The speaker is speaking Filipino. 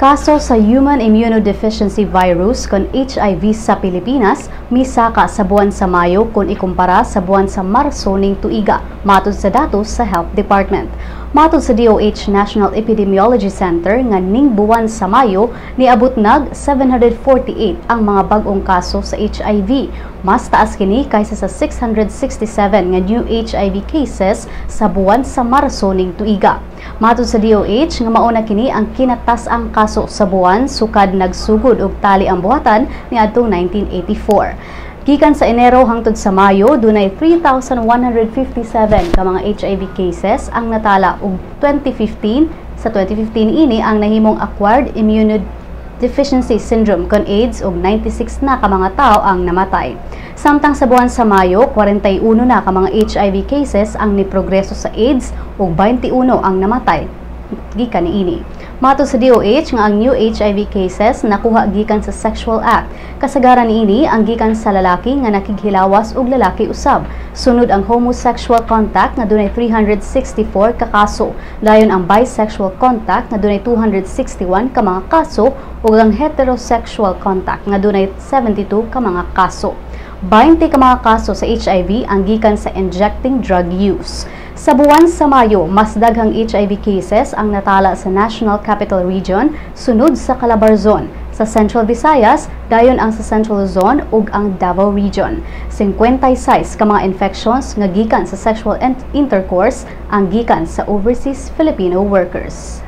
Kaso sa Human Immunodeficiency Virus kon HIV sa Pilipinas misaka sa buwan sa Mayo kung ikumpara sa buwan sa Marso ning tuiga, matud sa datos sa Health Department. Matud sa DOH National Epidemiology Center nga ning buwan sa Mayo niabot nag 748 ang mga bag-ong kaso sa HIV. Mas taas kini kaysa sa 667 nga new HIV cases sa buwan sa Marso ning tuiga. Matud sa DOH nga mauna kini ang kinatas-ang kaso sa buwan sukad nagsugod og tali ang buhatan niadtong 1984. Gikan sa Enero hangtod sa Mayo, dunay 3,157 ka mga HIV cases ang natala ug 2015 sa 2015 ini ang nahimong acquired immunodeficiency syndrome kon AIDS ug 96 na ka mga tao ang namatay. Samtang sa buwan sa Mayo, 41 na ka mga HIV cases ang niprogreso sa AIDS ug 21 ang namatay gikan niini. Matud sa DOH nga ang new HIV cases nakuha gikan sa sexual act. Kasagaran niini ang gikan sa lalaki nga nakighilawas og lalaki usab. Sunod ang homosexual contact nga dunay 364 ka kaso. Dayon ang bisexual contact nga dunay 261 ka mga kaso ug ang heterosexual contact nga dunay 72 ka mga kaso. 20 ka mga kaso sa HIV ang gikan sa injecting drug use. Sa buwan sa Mayo, mas daghang HIV cases ang natala sa National Capital Region, sunod sa Calabarzon. Sa Central Visayas, dayon ang sa Central Luzon ug ang Davao Region. 56 ka mga infections nga gikan sa sexual intercourse ang gikan sa overseas Filipino workers.